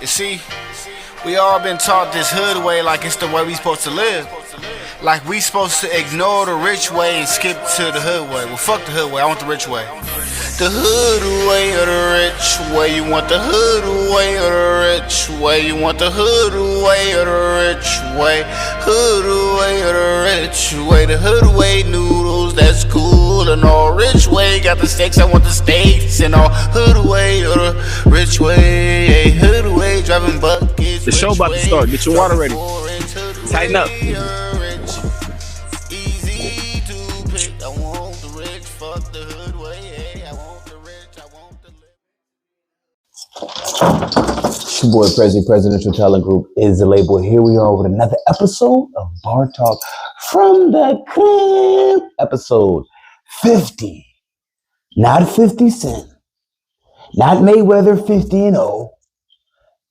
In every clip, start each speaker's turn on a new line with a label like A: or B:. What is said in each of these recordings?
A: You see, we all been taught this hood way like it's the way we supposed to live. Like we supposed to ignore the rich way and skip to the hood way. Well, fuck the hood way, I want the rich way. The hood way or the rich way. You want the hood way or the rich way. You want the hood way or the rich way. Hood way or the rich way. The hood way noodles, that's cool and all. Rich way got the steaks, I want the steaks and all. Hood way or the rich way. Hood way driving buckets.
B: The show about to start. Get your water ready. Tighten up.
A: Easy to pick. I want the rich. Fuck the hood way. I want the rich. I want the
C: It's your boy Prezi, Presidential Talent Group is the label. Here we are with another episode of Bar Talk from the crib. Episode 50. Not 50 Cent. Not Mayweather 50-0.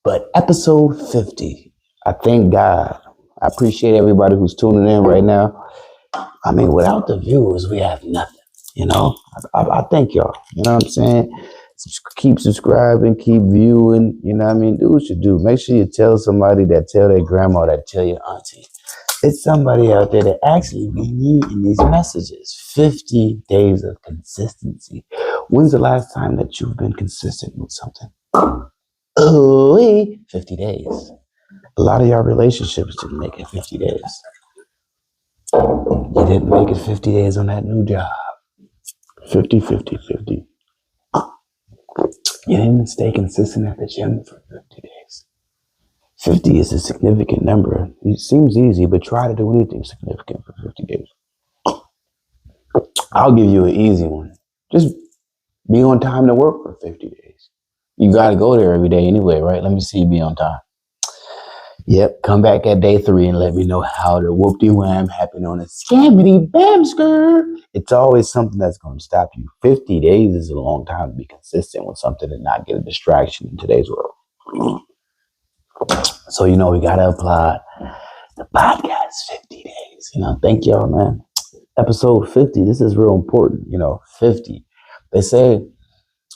C: But episode 50. I thank God. I appreciate everybody who's tuning in right now. I mean, without the viewers, we have nothing. You know, I thank y'all. You know what I'm saying? Keep subscribing, keep viewing. You know what I mean? Do what you do. Make sure you tell somebody that tell their grandma, that tell your auntie. It's somebody out there that actually be needing these messages. 50 days of consistency. When's the last time that you've been consistent with something? Oh, 50 days. A lot of y'all relationships didn't make it 50 days. You didn't make it 50 days on that new job. 50. You didn't stay consistent at the gym for 50 days. 50 is a significant number. It seems easy, but try to do anything significant for 50 days. I'll give you an easy one. Just be on time to work for 50 days. You got to go there every day anyway, right? Let me see you be on time. Yep, come back at day 3 and let me know how the whoop-de-wham happened on a scammity-bam-skirt. It's always something that's going to stop you. 50 days is a long time to be consistent with something and not get a distraction in today's world. So, you know, we got to apply the podcast 50 days. You know, thank y'all, man. Episode 50, this is real important. You know, 50. They say it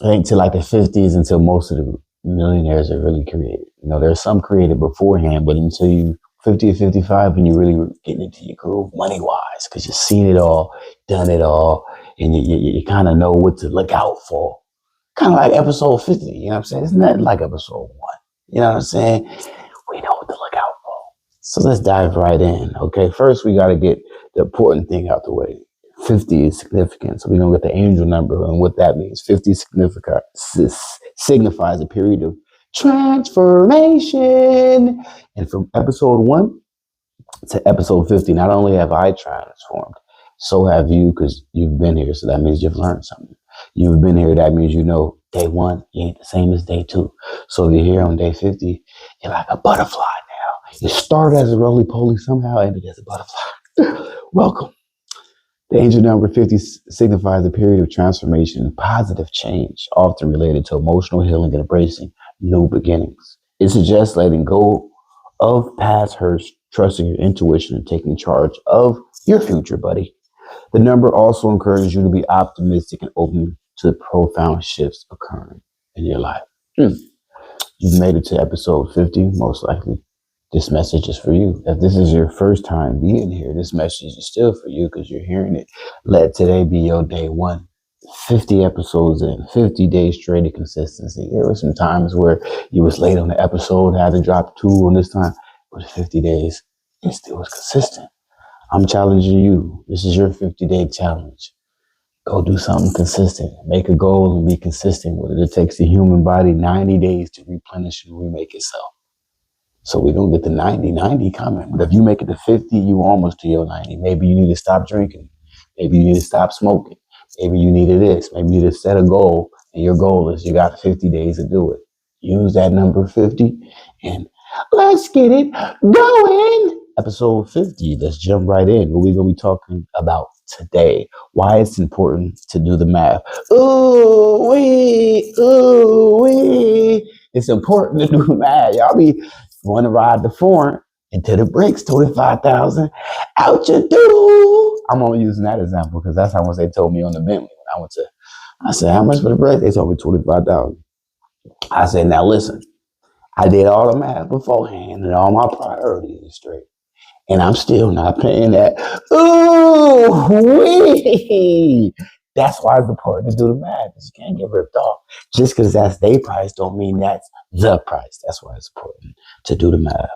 C: ain't till like the 50s until most of the millionaires are really created. You know, there's some created beforehand, but until you 50 or 55 and you really getting into your groove money-wise, because you've seen it all, done it all, and you kind of know what to look out for. Kind of like episode 50, you know what I'm saying? It's not like episode 1. You know what I'm saying? We know what to look out for. So let's dive right in, okay? First, we got to get the important thing out the way. 50 is significant, so we're going to get the angel number and what that means. 50 signifies a period of transformation. And from episode 1 to episode 50, not only have I transformed, so have you, because you've been here, so that means you've learned something. You've been here, that means you know day 1, you ain't the same as day 2. So if you're here on day 50, you're like a butterfly now. You started as a roly-poly, somehow ended as a butterfly. Welcome. The angel number 50 signifies a period of transformation and positive change, often related to emotional healing and embracing new beginnings. It suggests letting go of past hurts, trusting your intuition, and taking charge of your future, buddy. The number also encourages you to be optimistic and open to the profound shifts occurring in your life. You've made it to episode 50, most likely. This message is for you. If this is your first time being here, this message is still for you because you're hearing it. Let today be your day 1. 50 episodes in, 50 days straight of consistency. There were some times where you was late on the episode, had to drop 2 on this time, but 50 days, it still was consistent. I'm challenging you. This is your 50-day challenge. Go do something consistent. Make a goal and be consistent with it. It takes the human body 90 days to replenish and remake itself. So we're going to get the 90 coming. But if you make it to 50, you almost to your 90. Maybe you need to stop drinking. Maybe you need to stop smoking. Maybe you need this. Maybe you need to set a goal. And your goal is you got 50 days to do it. Use that number 50 and let's get it going. Episode 50. Let's jump right in. What we're going to be talking about today. Why it's important to do the math. Ooh, wee. It's important to do the math. Y'all be want to ride the foreign into the bricks, 25,000 out your door. I'm only using that example because that's how much they told me on the Bentley when I said, how much for the bricks? They told me 25,000. I said, now listen, I did all the math beforehand and all my priorities are straight. And I'm still not paying that. Ooh, wee. That's why it's important to do the math. You can't get ripped off. Just because that's their price don't mean that's the price. That's why it's important to do the math.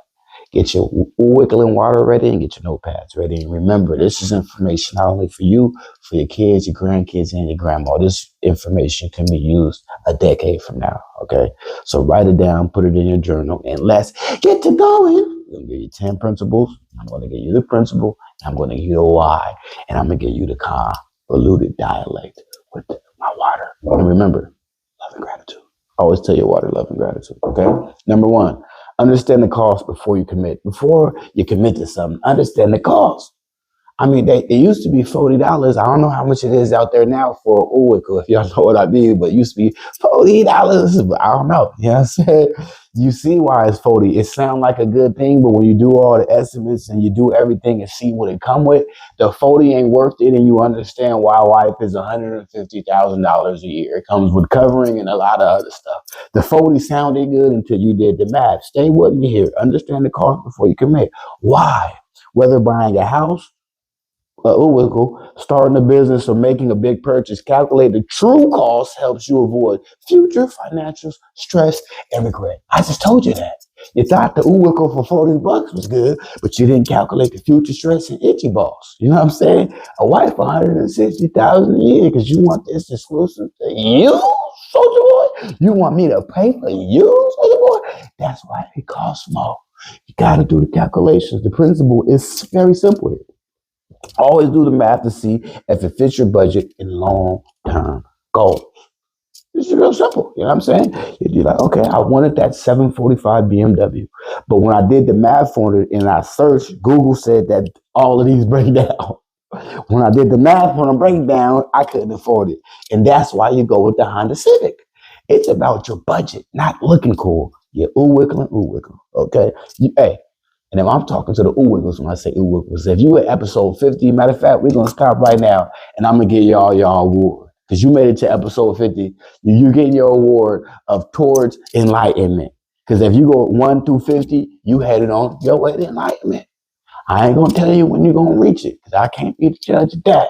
C: Get your wiggling water ready and get your notepads ready. And remember, this is information not only for you, for your kids, your grandkids, and your grandma. This information can be used a decade from now, okay? So write it down, put it in your journal, and let's get to going. I'm going to give you 10 principles. I'm going to give you the principle. And I'm going to give you the why. And I'm going to give you the convoluted dialect with my water. And remember, love and gratitude. Always tell your water, love and gratitude, okay? Number 1. Understand the cost before you commit. Before you commit to something, understand the cost. I mean, it used to be $40. I don't know how much it is out there now for a Uwickle, if y'all know what I mean, but it used to be $40. But I don't know. You know what I'm saying? You see why it's 40. It sounds like a good thing, but when you do all the estimates and you do everything and see what it come with, the 40 ain't worth it, and you understand why life is $150,000 a year. It comes with covering and a lot of other stuff. The 40 sounded good until you did the math. Stay with me here. Understand the cost before you commit. Why? Whether buying a house, starting a business or making a big purchase, calculate the true cost helps you avoid future financial stress and regret. I just told you that. You thought the Uwickle for $40 was good, but you didn't calculate the future stress and itchy balls. You know what I'm saying? A wife $160,000 a year because you want this exclusive to you, soldier boy. You want me to pay for you, soldier boy. That's why it costs more. You got to do the calculations. The principle is very simple here. Always do the math to see if it fits your budget and long-term goals. It's real simple. You know what I'm saying? You'd be like, okay, I wanted that 745 BMW. But when I did the math on it and I searched, Google said that all of these break down. When I did the math on the breakdown, I couldn't afford it. And that's why you go with the Honda Civic. It's about your budget, not looking cool. You're ooh-wickling, okay? Hey. And if I'm talking to the Uwickles when I say Uwickles, if you at episode 50, matter of fact, we're going to stop right now and I'm going to give y'all award. Because you made it to episode 50, you're getting your award of towards enlightenment. Because if you go 1 through 50, you headed on your way to enlightenment. I ain't going to tell you when you're going to reach it because I can't be the judge of that.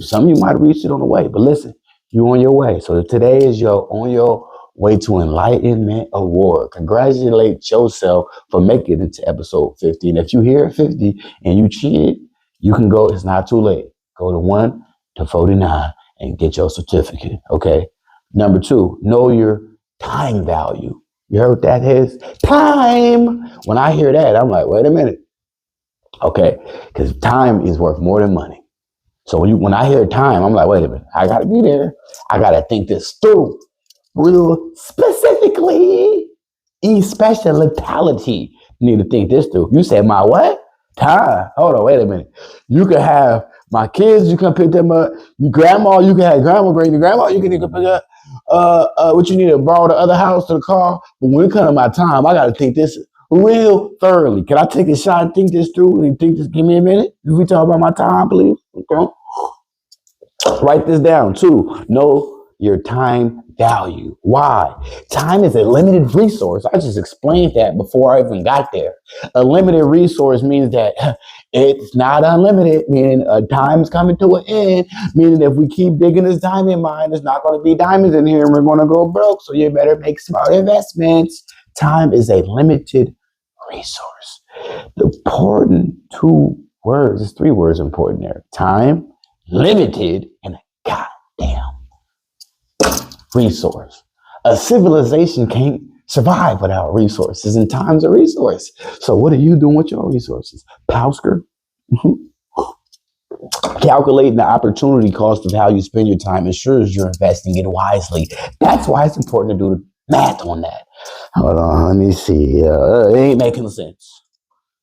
C: Some of you might reach it on the way, but listen, you're on your way. So today is your on your way to enlightenment award. Congratulate yourself for making it to episode 50. And if you hear 50 and you cheated, you can go, it's not too late. Go to 1 to 49 and get your certificate. Okay. Number 2, know your time value. You heard what that is? Time. When I hear that, I'm like, wait a minute. Okay. Because time is worth more than money. So when I hear time, I'm like, wait a minute. I got to be there. I got to think this through. Real specifically, speciality. Need to think this through. You said my what? Time. Hold on, wait a minute. You can have my kids, you can pick them up. Your grandma, you can have grandma bring your grandma, you can pick up what you need to borrow the other house to the car. But when it comes to my time, I gotta think this real thoroughly. Can I take a shot and think this through and think this? Give me a minute. If we talk about my time, please. Okay. Write this down too. Know your time value. Why? Time is a limited resource. I just explained that before I even got there. A limited resource means that it's not unlimited, meaning time's coming to an end, meaning if we keep digging this diamond mine, there's not going to be diamonds in here and we're going to go broke. So you better make smart investments. Time is a limited resource. The important 2 words, there's 3 words important there. Time, limited, and a goddamn resource. A civilization can't survive without resources, and time's a resource. So what are you doing with your resources? Pausker? Calculating the opportunity cost of how you spend your time ensures you're investing it wisely. That's why it's important to do the math on that. Hold on, let me see. It ain't making sense.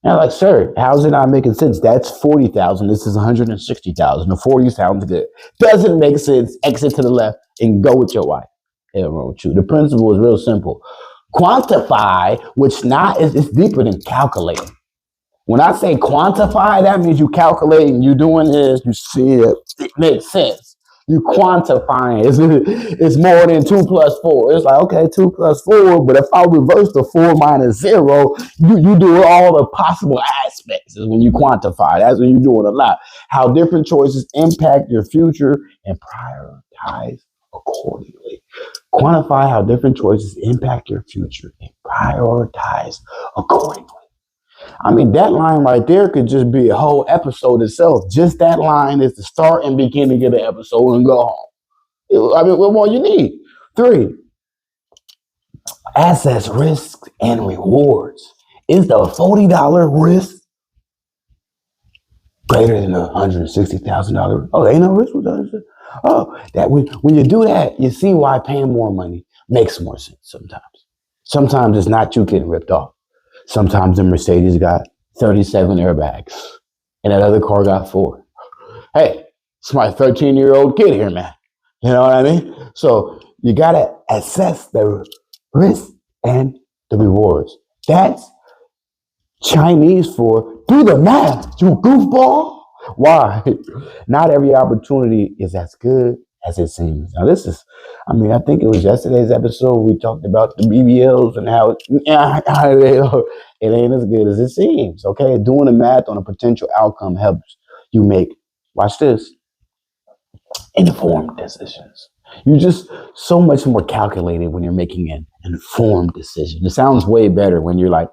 C: And I'm like, sir, how's it not making sense? That's 40,000. This is 160,000. The 40 sounds good. Doesn't make sense. Exit to the left and go with your wife. The principle is real simple. Quantify, which not is deeper than calculating. When I say quantify, that means you calculating, you doing this, you see it makes sense. You quantify it. It's more than 2 plus 4. It's like, okay, 2 plus 4, but if I reverse the 4 minus 0, you do all the possible aspects is when you quantify. That's when you do it a lot. How different choices impact your future and prioritize accordingly. Quantify how different choices impact your future and prioritize accordingly. I mean, that line right there could just be a whole episode itself. Just that line is the start and beginning of the episode and go home. I mean, what more you need? 3, assets, risks, and rewards. Is the $40 risk greater than the $160,000? Oh, ain't no risk with that. Oh, that when you do that, you see why paying more money makes more sense sometimes. Sometimes it's not you getting ripped off. Sometimes the Mercedes got 37 airbags and that other car got 4. Hey, it's my 13-year-old kid here, man. You know what I mean? So you got to assess the risk and the rewards. That's Chinese for do the math, you goofball. Why? Not every opportunity is as good as it seems. Now I think it was yesterday's episode we talked about the BBLs and how it ain't as good as it seems. Okay, doing the math on a potential outcome helps you make, watch this, informed decisions. You're just so much more calculated when you're making an informed decision. It sounds way better when you're like,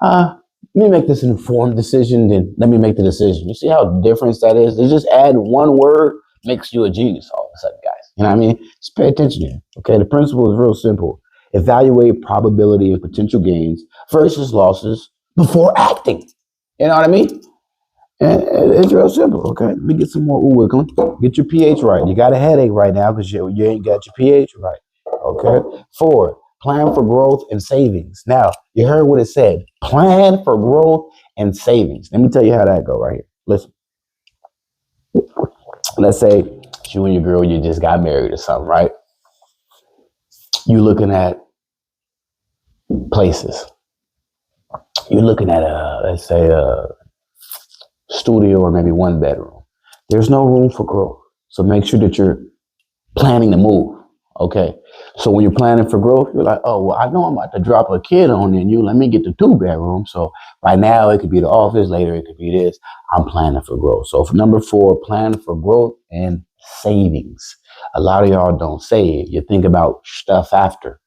C: let me make this an informed decision, then let me make the decision. You see how different that is? They just add one word, makes you a genius all of a sudden, guys. You know what I mean? Just pay attention here. Okay, the principle is real simple. Evaluate probability of potential gains versus losses before acting. You know what I mean? And it's real simple, okay? Let me get some more wiggling. Get your pH right. You got a headache right now because you ain't got your pH right, okay? 4, plan for growth and savings. Now, you heard what it said. Plan for growth and savings. Let me tell you how that go right here. Listen. Let's say you and your girl, you just got married or something, right? You looking at places. You're looking at let's say a studio or maybe 1 bedroom. There's no room for growth. So make sure that you're planning to move. Okay. So when you're planning for growth, you're like, oh, well, I know I'm about to drop a kid on you. Let me get the 2 bedroom. So right now it could be the office. Later it could be this. I'm planning for growth. So for number 4, plan for growth and savings. A lot of y'all don't say it. You think about stuff after.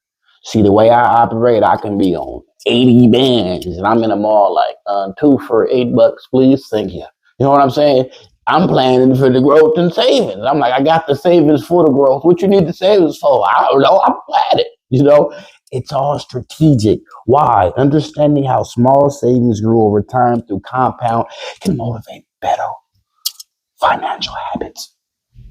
C: See, the way I operate, I can be on 80 bands and I'm in a mall like 2 for $8, please. Thank you. You know what I'm saying? I'm planning for the growth and savings. I'm like, I got the savings for the growth. What you need the savings for? I don't know. I'm planning. You know, it's all strategic. Why? Understanding how small savings grew over time through compound can motivate better financial habits.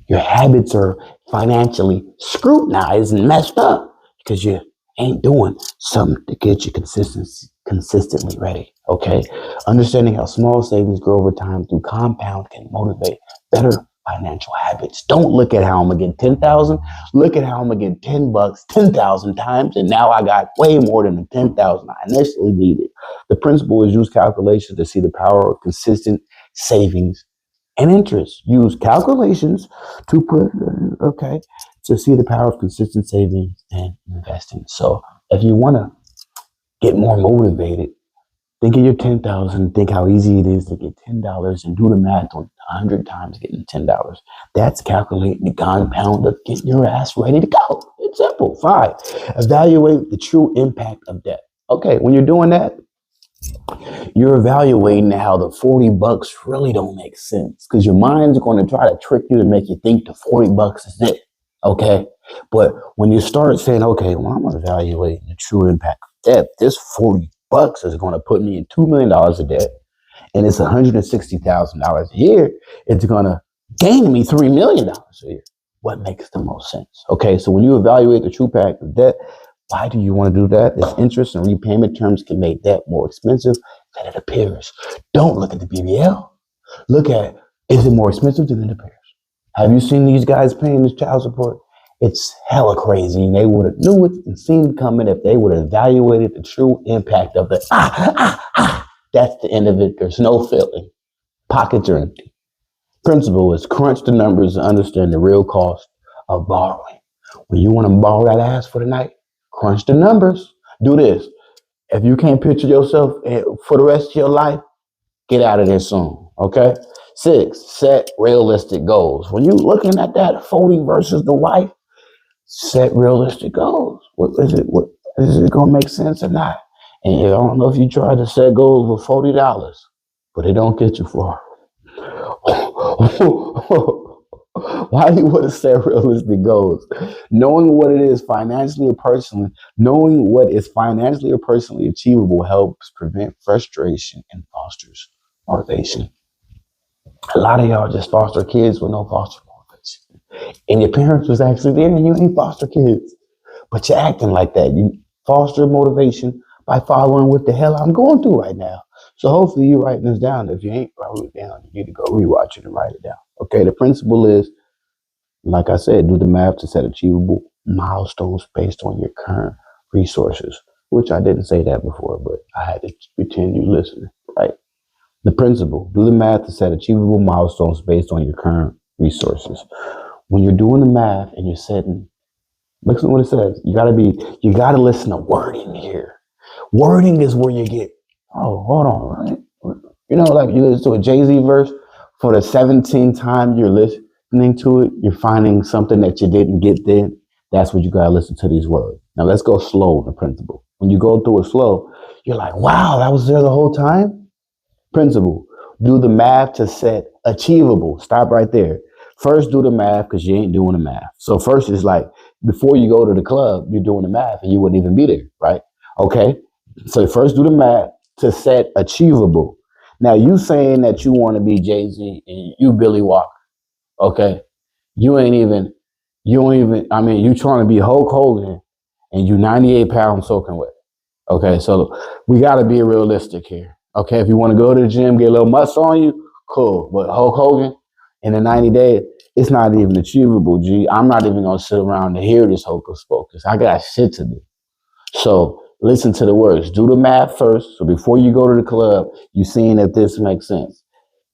C: Your habits are financially scrutinized and messed up because you ain't doing something to get you consistently ready. Okay. Understanding how small savings grow over time through compound can motivate better financial habits. Don't look at how I'm gonna get 10,000. Look at how I'm gonna get $10 10,000 times, and now I got way more than the 10,000 I initially needed. The principle is use calculations to see the power of consistent savings and interest. Use calculations to to see the power of consistent savings and investing. So if you want to get more motivated, think of your 10,000, think how easy it is to get $10 and do the math on 100 times getting $10. That's calculating the compound of getting your ass ready to go. It's simple. 5, evaluate the true impact of debt. Okay, when you're doing that, you're evaluating how the $40 really don't make sense because your mind's going to try to trick you to make you think the $40 is it. Okay. But when you start saying, okay, well, I'm evaluating the true impact of debt, this $40 is going to put me in $2 million of debt and it's $160,000 a year. It's going to gain me $3 million a year. What makes the most sense? Okay. So when you evaluate the true impact of debt, why do you want to do that? As interest and repayment terms can make debt more expensive than it appears. Don't look at the BBL. Look at, is it more expensive than it appears? Have you seen these guys paying this child support? It's hella crazy. And they would have knew it and seen it coming if they would have evaluated the true impact of the That's the end of it. There's no filling. Pockets are empty. Principle is crunch the numbers and understand the real cost of borrowing. When you want to borrow that ass for the night, crunch the numbers. Do this. If you can't picture yourself for the rest of your life, get out of there soon. Okay? 6, set realistic goals. When you're looking at that 40 versus the wife, set realistic goals. What is it gonna make sense or not? And I don't know if you try to set goals with $40, but it don't get you far. Why do you want to set realistic goals? Knowing what is financially or personally achievable helps prevent frustration and fosters motivation. A lot of y'all just foster kids with no foster motivation. And your parents was actually there and you ain't foster kids. But you're acting like that. You foster motivation by following what the hell I'm going through right now. So hopefully you're writing this down. If you ain't wrote it down, you need to go rewatch it and write it down. Okay, the principle is, like I said, do the math to set achievable milestones based on your current resources, which I didn't say that before, but I had to pretend you listening, right? The principle, do the math to set achievable milestones based on your current resources. When you're doing the math and you're setting, listen to what it says. You gotta listen to wording here. Wording is where you get, oh, hold on, right? You know, like you listen to a Jay-Z verse for the 17th time you're listening to it, you're finding something that you didn't get then. That's what you gotta listen to these words. Now let's go slow in the principle. When you go through it slow, you're like, wow, that was there the whole time? Principle, do the math to set achievable. Stop right there. First, do the math because you ain't doing the math. So first is like, before you go to the club, you're doing the math and you wouldn't even be there, right? Okay. So first do the math to set achievable. Now you saying that you want to be Jay-Z and you Billy Walker. Okay. You don't even, you trying to be Hulk Hogan and you 98 pounds soaking wet. Okay. So we got to be realistic here. Okay. If you want to go to the gym, get a little muscle on you, cool. But Hulk Hogan in the 90 days, it's not even achievable, G. I'm not even going to sit around to hear this hocus pocus. I got shit to do. So listen to the words. Do the math first. So before you go to the club, you're seeing if this makes sense.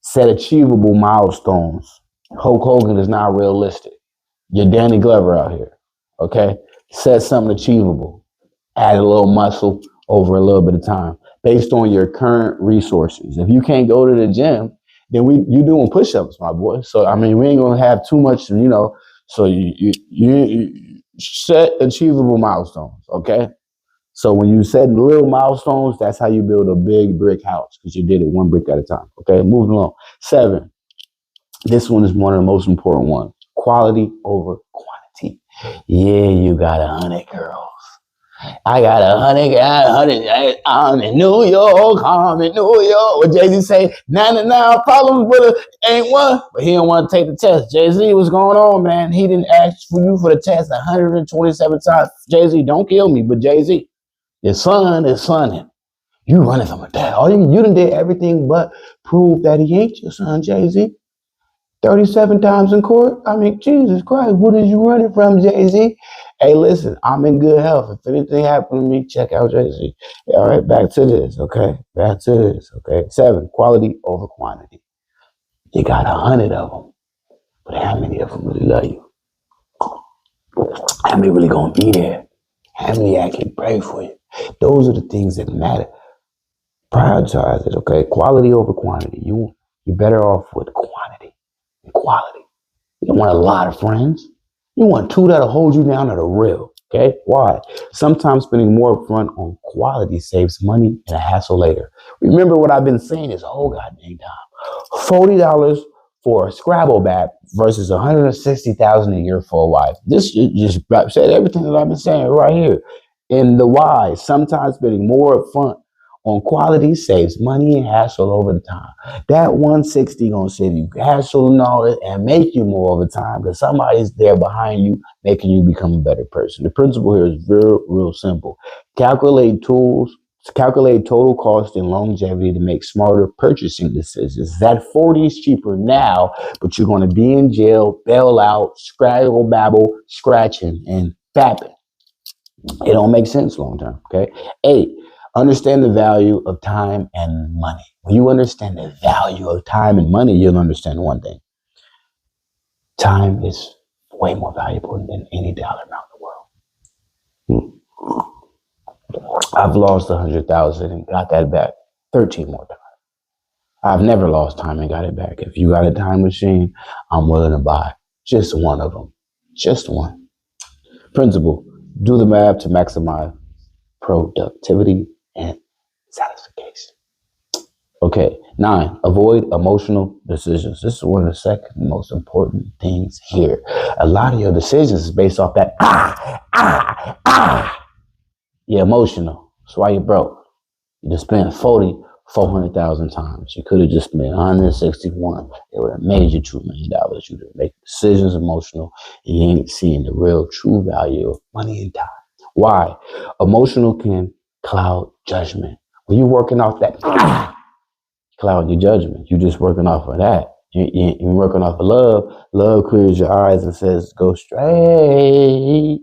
C: Set achievable milestones. Hulk Hogan is not realistic. You're Danny Glover out here. Okay? Set something achievable. Add a little muscle over a little bit of time based on your current resources. If you can't go to the gym, then you doing push-ups, my boy. So, we ain't going to have too much, so you set achievable milestones, okay? So when you set little milestones, that's how you build a big brick house because you did it one brick at a time, okay? Moving along. 7, this one is one of the most important ones. Quality over quantity. Yeah, you got 100 girls. I got 100, I'm in New York. What Jay-Z say? 99 problems with it ain't one. But he didn't want to take the test. Jay-Z, what's going on, man? He didn't ask for you for the test 127 times. Jay-Z, don't kill me, but Jay-Z, your son is sonning. You running from a dad. You done did everything but prove that he ain't your son, Jay-Z. 37 times in court? Jesus Christ, what is you running from, Jay-Z? Hey, listen, I'm in good health. If anything happened to me, check out Jay-Z. All right, back to this, okay? 7, quality over quantity. You got 100 of them, but how many of them really love you? How many really gonna be there? How many actually pray for you? Those are the things that matter. Prioritize it, okay? Quality over quantity. You're better off with quantity than quality. You don't want a lot of friends. You want 2 that'll hold you down that are real, okay? Why? Sometimes spending more upfront on quality saves money and a hassle later. Remember what I've been saying this whole goddamn time. $40 for a Scrabble bat versus $160,000 a year for a wife. This just said everything that I've been saying right here. And the why, sometimes spending more upfront on quality saves money and hassle over the time. That 160 gonna save you hassle and all that and make you more over time because somebody's there behind you making you become a better person. The principle here is real simple. Calculate total cost and longevity to make smarter purchasing decisions. That 40 is cheaper now, but you're gonna be in jail, bail out, scrabble, babble, scratching, and fapping. It don't make sense long term, okay? 8, understand the value of time and money. When you understand the value of time and money, you'll understand one thing. Time is way more valuable than any dollar amount in the world. I've lost 100,000 and got that back 13 more times. I've never lost time and got it back. If you got a time machine, I'm willing to buy just one of them. Just one. Principle: do the math to maximize productivity and satisfaction. Okay, 9, avoid emotional decisions. This is one of the second most important things here. A lot of your decisions is based off that You're emotional. That's why you're broke. You just spent 400,000 times. You could have just spent 161. It would have made you $2 million. You would make decisions emotional, and you ain't seeing the real true value of money and time. Why? Emotional can cloud judgment. When you're working off that cloud your judgment, you're just working off of that. You're working off of love. Love clears your eyes and says, go straight.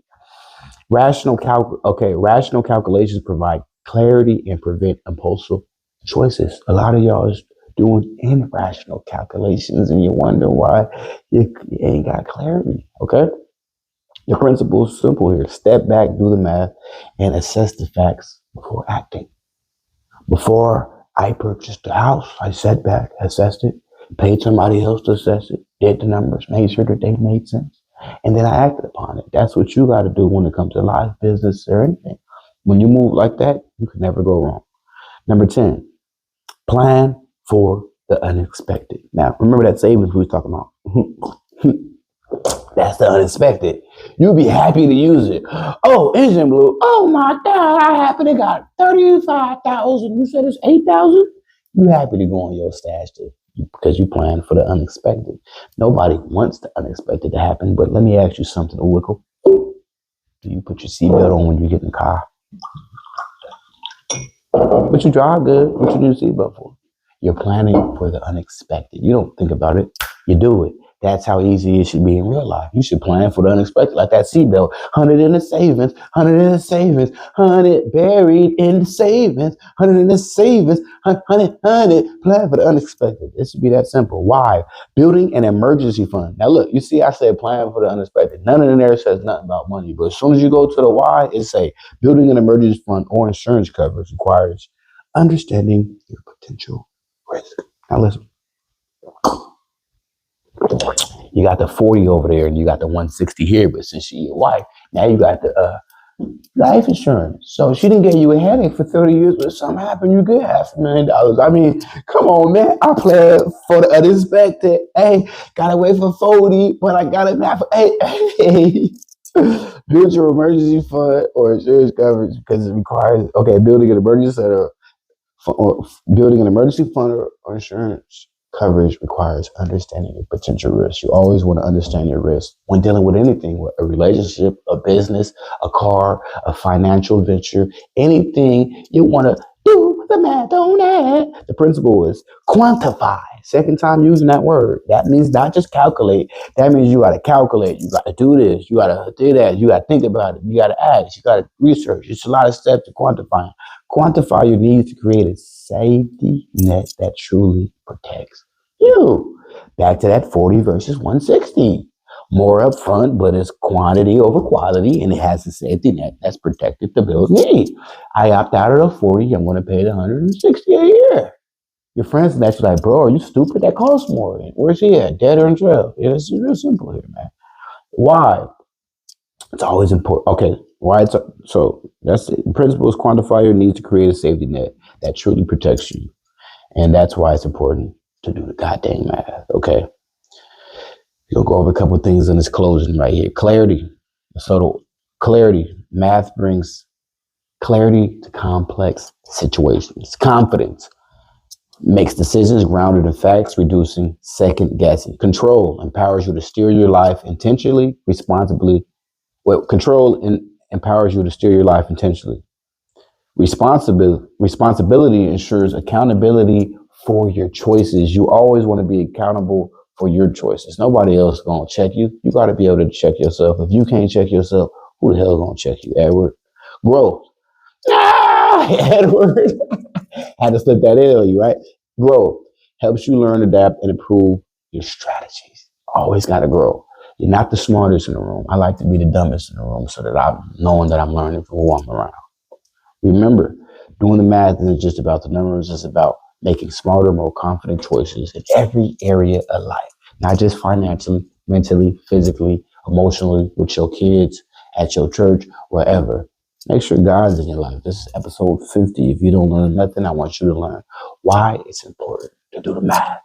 C: Rational calculations provide clarity and prevent impulsive choices. A lot of y'all is doing irrational calculations and you wonder why you ain't got clarity. Okay? The principle is simple here. Step back, do the math, and assess the facts before acting. Before I purchased the house, I sat back, assessed it, paid somebody else to assess it, did the numbers, made sure that they made sense, and then I acted upon it. That's what you got to do when it comes to life, business, or anything. When you move like that, you can never go wrong. Number 10, plan for the unexpected. Now, remember that savings we was talking about. That's the unexpected. You'll be happy to use it. Oh, engine blew. Oh my God, I happen to got 35,000. You said it's 8,000? You happy to go on your stash because you plan for the unexpected. Nobody wants the unexpected to happen, but let me ask you something, Wickle. Do you put your seatbelt on when you get in the car? But you drive good. What you need a seatbelt for? You're planning for the unexpected. You don't think about it. You do it. That's how easy it should be in real life. You should plan for the unexpected, like that seatbelt. 100 in the savings, 100 in the savings, 100 buried in the savings, 100 in the savings, 100, plan for the unexpected. It should be that simple. Why? Building an emergency fund. Now look, you see I said plan for the unexpected. None in there says nothing about money, but as soon as you go to the why, it say building an emergency fund or insurance coverage requires understanding your potential risk. Now listen. You got the 40 over there and you got the 160 here, but since she your wife, now you got the life insurance. So she didn't give you a headache for 30 years, but something happened, you get $500,000. I mean, come on, man. I planned for the unexpected. Hey, gotta wait for 40, but I got it now. Hey. Build your emergency fund or insurance coverage because it requires, building an emergency fund or insurance coverage requires understanding your potential risk. You always want to understand your risk when dealing with anything, a relationship, a business, a car, a financial venture, anything you want to do the math on that. The principle is quantify. Second time using that word. That means not just calculate. That means you got to calculate. You got to do this. You got to do that. You got to think about it. You got to ask. You got to research. It's a lot of steps to quantify. Quantify your needs to create a safety net that truly protects you. Back to that 40 versus 160. More upfront, but it's quantity over quality, and it has a safety net that's protected to build me. I opt out of the 40. I'm going to pay the 160 a year. Your friends next like, bro, are you stupid? That costs more. Where's he at? Dead or in jail? Yeah, it's real simple here, man. Why? It's always important. Okay, why? So that's it. The principle is quantify your needs to create a safety net that truly protects you. And that's why it's important to do the goddamn math, okay? You'll go over a couple of things in this closing right here. Clarity. Math brings clarity to complex situations. Confidence makes decisions grounded in facts, reducing second guessing. Control empowers you to steer your life intentionally, responsibly. Empowers you to steer your life intentionally. Responsibility ensures accountability for your choices. You always want to be accountable for your choices. Nobody else is going to check you. You got to be able to check yourself. If you can't check yourself, who the hell is going to check you, Edward? Growth. Edward. Had to slip that in on you, right? Growth helps you learn, adapt, and improve your strategies. Always got to grow. You're not the smartest in the room. I like to be the dumbest in the room so that I'm knowing that I'm learning from who I'm around. Remember, doing the math isn't just about the numbers. It's about making smarter, more confident choices in every area of life, not just financially, mentally, physically, emotionally, with your kids, at your church, wherever. Make sure God's in your life. This is episode 50. If you don't learn nothing, I want you to learn why it's important to do the math.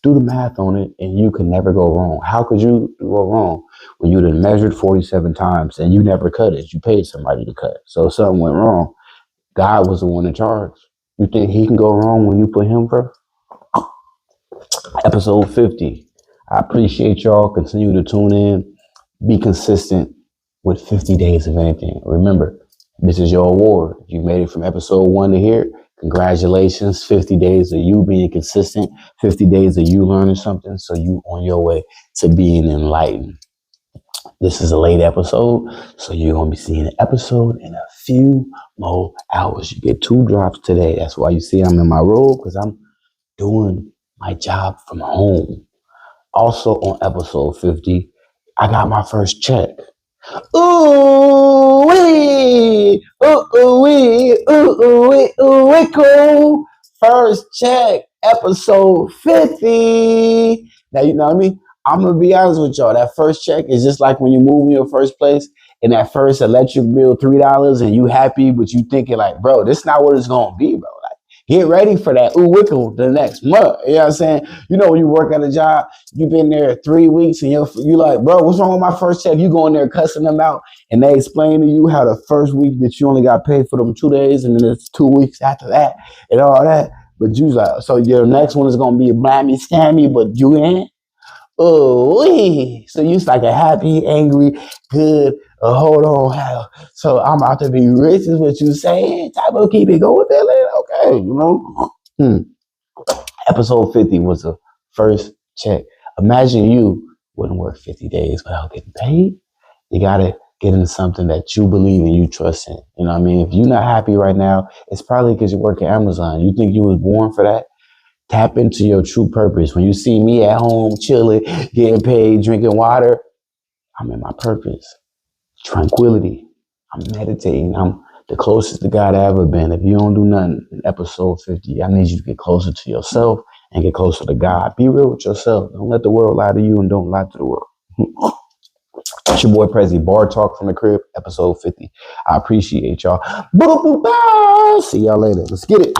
C: Do the math on it, and you can never go wrong. How could you go wrong when you done measured 47 times and you never cut it? You paid somebody to cut. So if something went wrong, God was the one in charge. You think he can go wrong when you put him first? Episode 50. I appreciate y'all. Continue to tune in. Be consistent with 50 days of anything. Remember, this is your award. If you made it from episode 1 to here, congratulations. 50 days of you being consistent. 50 days of you learning something. So you on your way to being enlightened. This is a late episode, so you're going to be seeing an episode in a few more hours. You get 2 drops today. That's why you see I'm in my robe, because I'm doing my job from home. Also on episode 50, I got my first check. Ooh wee, ooh wee, ooh wee, ooh wee, cool. First check, episode 50. Now you know what I mean. I'm gonna be honest with y'all. That first check is just like when you move in your first place, and that first electric bill $3, and you happy, but you thinking like, bro, this not what it's gonna be, bro. Like, get ready for that ooh wickle the next month. You know what I'm saying? You know when you work at a job, you've been there 3 weeks, and you like, bro, what's wrong with my first check? You go in there cussing them out, and they explain to you how the first week that you only got paid for them 2 days, and then it's 2 weeks after that, and all that. But you like, so your next one is gonna be a blammy scammy, but you ain't. Oh, so you like a happy, angry, good, hold on, hell. So I'm about to be rich is what you saying. Type of keep it going there later. Okay, you know. Episode 50 was the first check. Imagine you wouldn't work 50 days without getting paid. You gotta get into something that you believe and you trust in. You know what I mean? If you're not happy right now, it's probably because you work at Amazon. You think you was born for that? Tap into your true purpose. When you see me at home, chilling, getting paid, drinking water, I'm in my purpose. Tranquility. I'm meditating. I'm the closest to God I've ever been. If you don't do nothing in episode 50, I need you to get closer to yourself and get closer to God. Be real with yourself. Don't let the world lie to you, and don't lie to the world. It's your boy Prezi, Bar Talk from the Crib, episode 50. I appreciate y'all. See y'all later. Let's get it.